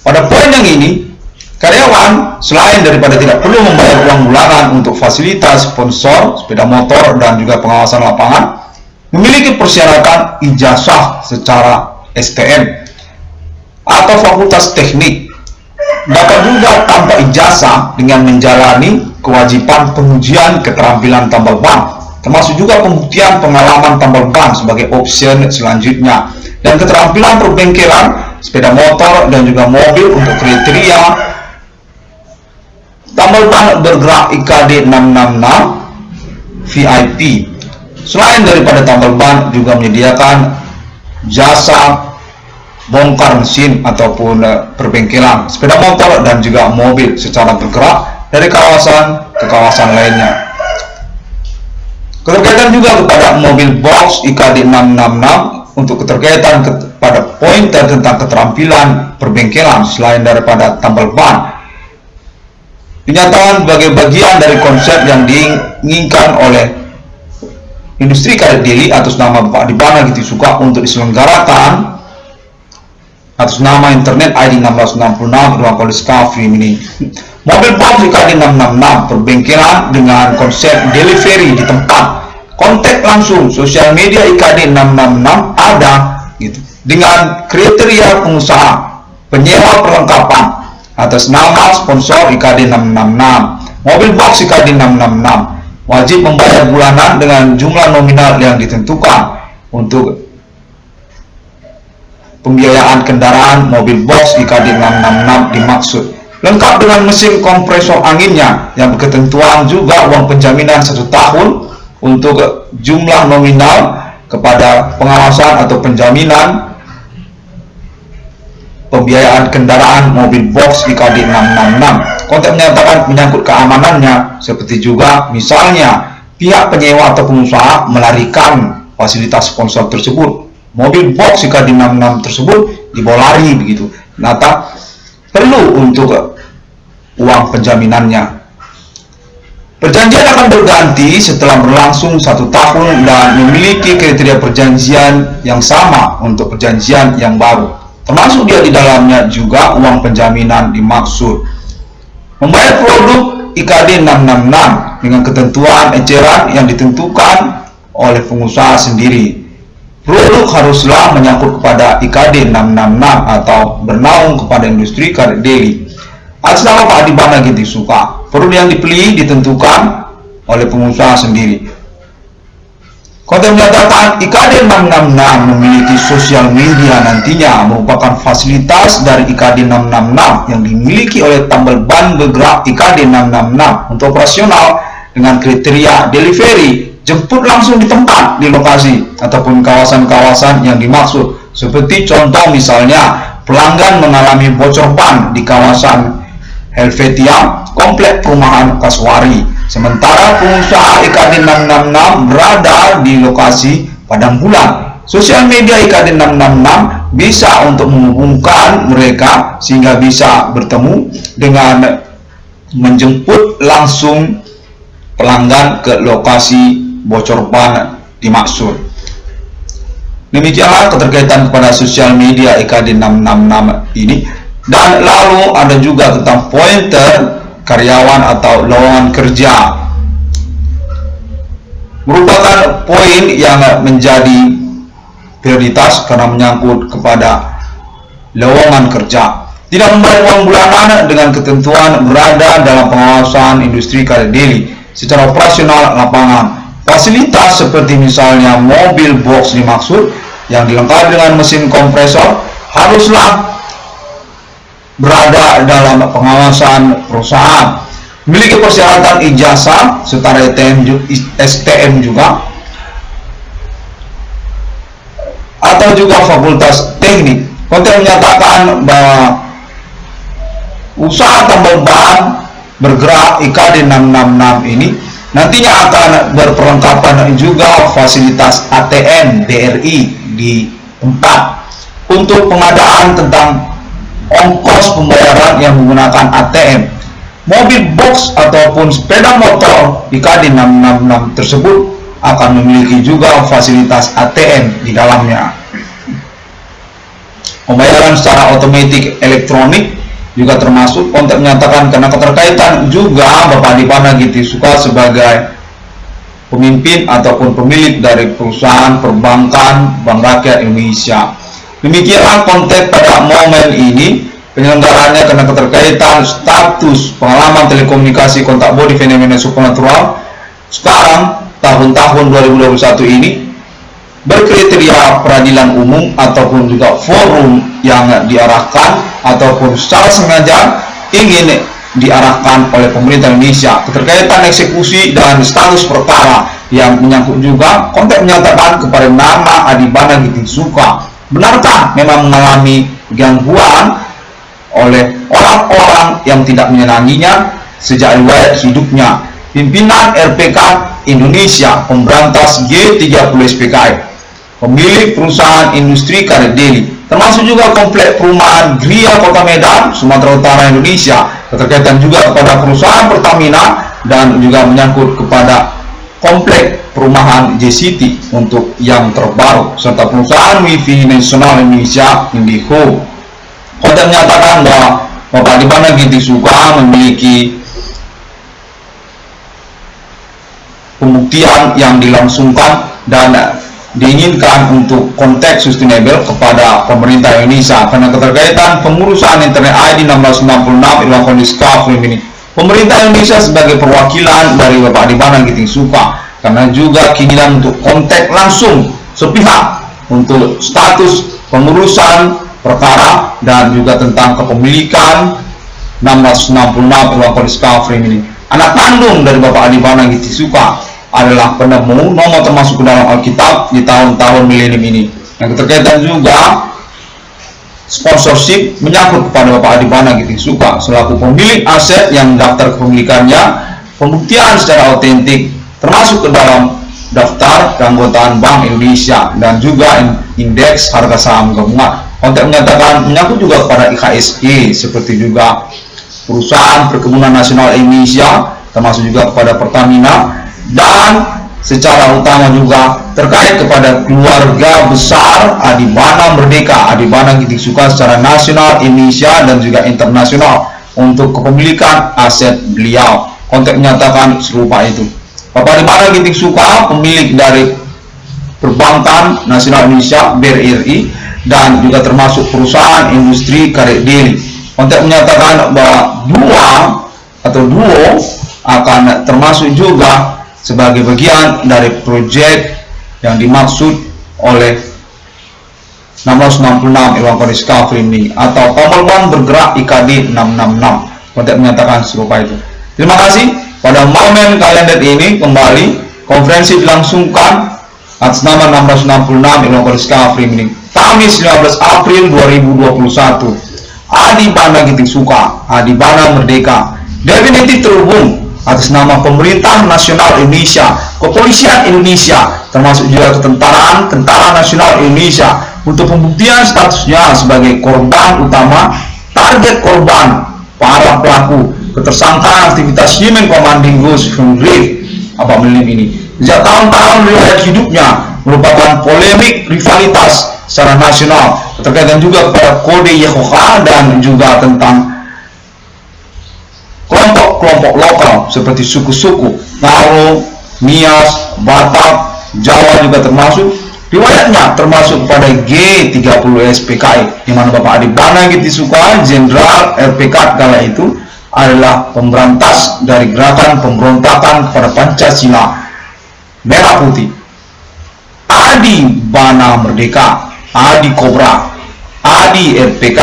Pada poin yang ini, karyawan selain daripada tidak perlu membayar uang bulanan untuk fasilitas sponsor sepeda motor dan juga pengawasan lapangan, memiliki persyaratan ijazah secara STM atau fakultas teknik. Dapat juga tanpa ijazah dengan menjalani kewajiban pengujian keterampilan tambal ban, termasuk juga pembuktian pengalaman tambal ban sebagai option selanjutnya, dan keterampilan perbengkelan sepeda motor dan juga mobil untuk kriteria tambal ban bergerak IKD 666 VIP. Selain daripada tambal ban, juga menyediakan jasa bongkar mesin ataupun perbengkelan sepeda motor dan juga mobil secara bergerak dari kawasan ke kawasan lainnya. Keterkaitan juga kepada mobil box IKD 666 untuk keterkaitan kepada poin tentang keterampilan perbengkelan selain daripada tambal ban dinyatakan sebagai bagian dari konsep yang diinginkan oleh industri karya diri atas nama Bapak Dibana gitu suka untuk diselenggarakan atas nama internet ID 1666 ruang Poliska Free Mini. Mobil box IKD 666 perbengkelan dengan konsep delivery di tempat, kontak langsung, sosial media IKD 666 ada gitu, dengan kriteria pengusaha penyewa perlengkapan atas nama sponsor IKD 666. Mobil box IKD 666 wajib membayar bulanan dengan jumlah nominal yang ditentukan untuk pembiayaan kendaraan mobil box IKD 666 dimaksud lengkap dengan mesin kompresor anginnya yang berketentuan juga uang penjaminan 1 tahun untuk jumlah nominal kepada pengawasan atau penjaminan pembiayaan kendaraan mobil box IKD 666. Konten menyatakan menyangkut keamanannya, seperti juga misalnya pihak penyewa atau pengusaha melarikan fasilitas sponsor tersebut, mobil box IKD 66 tersebut dibawa lari begitu, ternyata perlu untuk uang penjaminannya. Perjanjian akan berganti setelah berlangsung 1 tahun dan memiliki kriteria perjanjian yang sama untuk perjanjian yang baru. Termasuk dia di dalamnya juga uang penjaminan dimaksud. Membayar produk IKD 666 dengan ketentuan eceran yang ditentukan oleh pengusaha sendiri. Produk haruslah menyangkut kepada IKD 666 atau bernaung kepada industri karet deli. Atas nama Pak Adibana Ginting Suka, produk yang dibeli ditentukan oleh pengusaha sendiri. Konten menyatakan IKD 666 memiliki sosial media nantinya merupakan fasilitas dari IKD 666 yang dimiliki oleh tambal ban bergerak IKD 666 untuk operasional dengan kriteria delivery, jemput langsung di tempat di lokasi ataupun kawasan-kawasan yang dimaksud. Seperti contoh misalnya pelanggan mengalami bocor ban di kawasan Helvetia, komplek perumahan Kaswari. Sementara pengusaha IKD 666 berada di lokasi Padang Bulan. Sosial media IKD 666 bisa untuk menghubungkan mereka sehingga bisa bertemu dengan menjemput langsung pelanggan ke lokasi bocor ban dimaksud. Demikianlah keterkaitan kepada sosial media IKD 666 ini. Dan lalu ada juga tentang pointer karyawan atau lowongan kerja, merupakan poin yang menjadi prioritas karena menyangkut kepada lowongan kerja. Tidak membayar uang bulanan dengan ketentuan berada dalam pengawasan industri karet deli secara operasional lapangan. Fasilitas seperti misalnya mobil box dimaksud yang dilengkapi dengan mesin kompresor haruslah berada dalam pengawasan perusahaan, memiliki persyaratan ijazah setara STM juga, atau juga fakultas teknik. Konten menyatakan bahwa usaha tambal ban bergerak IKD 666 ini nantinya akan berperlengkapan juga fasilitas ATM DRI di tempat untuk pengadaan tentang ongkos pembayaran yang menggunakan ATM. Mobil box ataupun sepeda motor IKD 666 tersebut akan memiliki juga fasilitas ATM di dalamnya. Pembayaran secara otomatis elektronik juga termasuk. Konten menyatakan karena keterkaitan juga Bapak Adibana Ginting Suka sebagai pemimpin ataupun pemilik dari perusahaan perbankan Bank Rakyat Indonesia. Demikianlah konteks pada momen ini. Penyelenggaranya karena keterkaitan status pengalaman telekomunikasi kontak bodi fenomena supernatural sekarang tahun-tahun 2021 ini berkriteria peradilan umum ataupun juga forum yang diarahkan ataupun secara sengaja ingin diarahkan oleh pemerintah Indonesia. Keterkaitan eksekusi dan status perkara yang menyangkut juga konteks menyatakan kepada nama Adibana Ginting Suka. Benarkah memang mengalami gangguan oleh orang-orang yang tidak menyenanginya sejak riwayat hidupnya? Pimpinan RPK Indonesia Pemberantas G30 SPKI, pemilik perusahaan industri karet deli, termasuk juga komplek perumahan Gria Kota Medan, Sumatera Utara, Indonesia. Keterkaitan juga kepada perusahaan Pertamina dan juga menyangkut kepada komplek perumahan J-City untuk yang terbaru serta perusahaan Wifi Nasional Indonesia Indiho. Konten menyatakan bahwa Bapak Adibana Ginting Suka memiliki pembuktian yang dilangsungkan dan diinginkan untuk konteks sustainable kepada pemerintah Indonesia karena keterkaitan pengurusan internet ID 1666 Irwan Kondiska ini. Pemerintah Indonesia sebagai perwakilan dari Bapak Adibana Ginting Suka karena juga keinginan untuk kontak langsung sepihak untuk status pengurusan perkara dan juga tentang kepemilikan 1666 Irwan Kondiska ini. Anak kandung dari Bapak Adibana Ginting Suka adalah penemu nomor termasuk ke dalam Alkitab di tahun-tahun milenium ini. Yang keterkaitan juga sponsorship menyangkut kepada Bapak Adibana Ginting Suka selaku pemilik aset yang daftar kepemilikannya, pembuktian secara otentik termasuk ke dalam daftar keanggotaan Bank Indonesia dan juga indeks harga saham gabungan. Konteks menyatakan menyangkut juga kepada IKSE seperti juga Perusahaan Perkebunan Nasional Indonesia termasuk juga kepada Pertamina, dan secara utama juga terkait kepada keluarga besar Adibana Merdeka, Adibana Giting Suka secara nasional Indonesia dan juga internasional untuk kepemilikan aset beliau. Konteks menyatakan serupa itu. Bapak Adibana Giting Suka, pemilik dari Perbankan Nasional Indonesia (BRI) dan juga termasuk perusahaan industri karet deli. Konteks menyatakan bahwa duo akan termasuk juga sebagai bagian dari proyek yang dimaksud oleh 666 Irwan Discovery ini atau Komolban Bergerak IKD 666. Konteks menyatakan serupa itu. Terima kasih. Pada momen kalender ini kembali konferensi dilangsungkan atas nama 666 Irwan Discovery ini. Kamis 15 April 2021. Adibana Giting Suka, Adibana Merdeka definitif terhubung atas nama Pemerintah Nasional Indonesia, Kepolisian Indonesia, termasuk juga Ketentaraan Tentara Nasional Indonesia untuk pembuktian statusnya sebagai korban utama, target korban, para pelaku, ketersangkaan aktivitas Human Commanding Ghost from Grave Abah Melim ini. Sejak tahun-tahun riwayat hidupnya merupakan polemik rivalitas secara nasional, terkait juga kepada kode Yehoha dan juga tentang kelompok-kelompok lokal seperti suku-suku Ngaro, Nias, Batak, Jawa juga termasuk. Riwayatnya termasuk pada G30 SPKI, di mana Bapak Adibana Giting Suka, Jenderal RPK kala itu, adalah pemberantas dari gerakan pemberontakan kepada Pancasila Merah Putih. Adibana Merdeka, Adi Kobra, Adi RPK.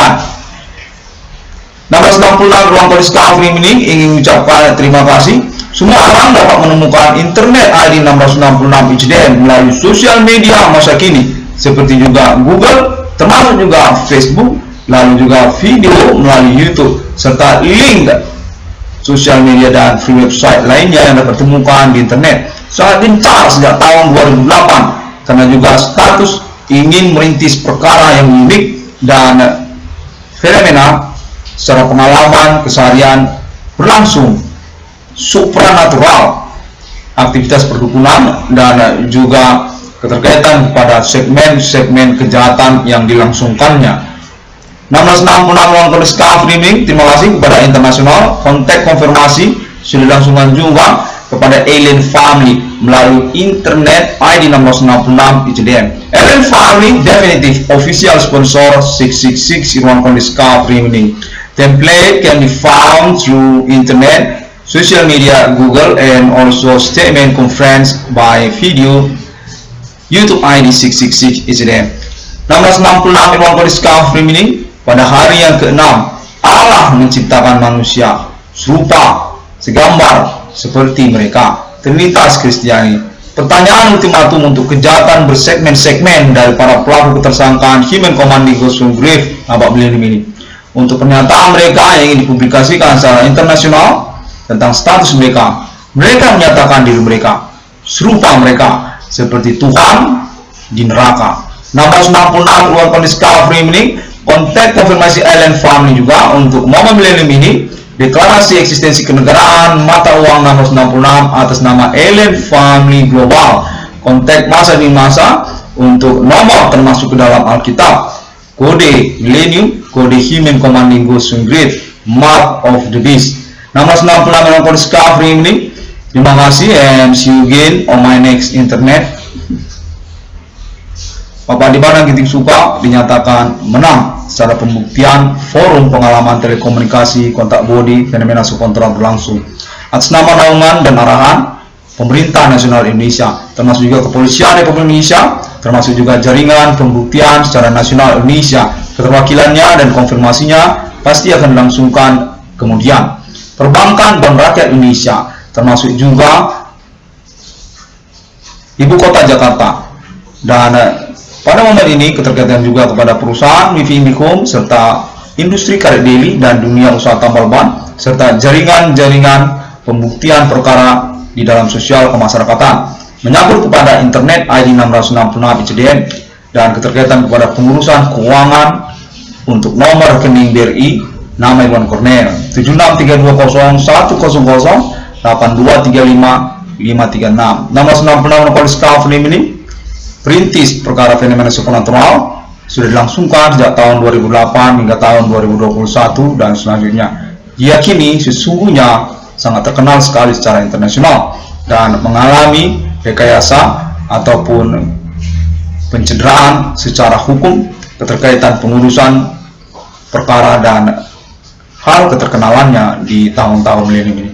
666 Ruang Discovery ini ingin mengucapkan terima kasih. Semua orang dapat menemukan internet ID 666 ICDN melalui sosial media masa kini seperti juga Google, termasuk juga Facebook, lalu juga video melalui YouTube, serta link sosial media dan free website lainnya yang dapat ditemukan di internet. Sangat gencar sejak tahun 2008 karena juga status ingin merintis perkara yang unik dan fenomena secara pengalaman keseharian berlangsung supranatural, aktivitas perdukunan dan juga keterkaitan kepada segmen-segmen kejahatan yang dilangsungkannya. 666 Ruang Discovery ini terima kasih kepada internasional. Kontak konfirmasi sudah dilangsungkan juga kepada Alien Family melalui internet ID 666 ICDN. Alien Family definitif official sponsor 666 Ruang Discovery ini. Template can be found through internet, social media, Google, and also statement conference by video, YouTube ID 666 ICDN. 666 Ruang Discovery ini pada hari yang ke-6 Allah menciptakan manusia serupa, segambar seperti mereka, Trinitas Kristiani. Pertanyaan ultimatum untuk kejahatan bersegmen-segmen dari para pelaku ketersangkaan Human Commanding Ghost from Grave Abah Melim ini. Untuk pernyataan mereka yang ingin dipublikasikan secara internasional tentang status mereka, mereka menyatakan diri mereka serupa mereka seperti Tuhan di neraka. 666 Ruang Discovery ini kontak konfirmasi Alien Family juga untuk momen milenium ini. Deklarasi eksistensi kenegaraan mata uang 666 atas nama Alien Family Global. Kontak masa demi masa untuk nomor termasuk ke dalam Alkitab, kode milenium, kode Human Commanding Ghost from Grave, Mark of the Beast. 666 Ruang Discovery ini. Terima kasih and see you again on my next internet. Bapak Adibana Giting Suka dinyatakan menang secara pembuktian forum pengalaman telekomunikasi kontak body fenomena subkontrak berlangsung atas nama naungan dan arahan Pemerintah Nasional Indonesia, termasuk juga Kepolisian Republik Indonesia, termasuk juga jaringan pembuktian secara nasional Indonesia. Keterwakilannya dan konfirmasinya pasti akan dilangsungkan kemudian. Perbankan Bank Rakyat Indonesia, termasuk juga Ibu Kota Jakarta, dan pada momen ini keterkaitan juga kepada perusahaan Wifi Indihome serta industri karet deli dan dunia usaha tambal ban serta jaringan-jaringan pembuktian perkara di dalam sosial kemasyarakatan menyangkut kepada internet ID 666 ICDN dan keterkaitan kepada pengurusan keuangan untuk nomor rekening BRI nama Iwan Cornel 76320 100 8235536. Nama senam penanganan polis kaflim ini perintis perkara fenomena supernatural sudah dilangsungkan sejak tahun 2008 hingga tahun 2021 dan selanjutnya. Diyakini sesungguhnya sangat terkenal sekali secara internasional dan mengalami rekayasa ataupun pencederaan secara hukum keterkaitan pengurusan perkara dan hal keterkenalannya di tahun-tahun milenium ini.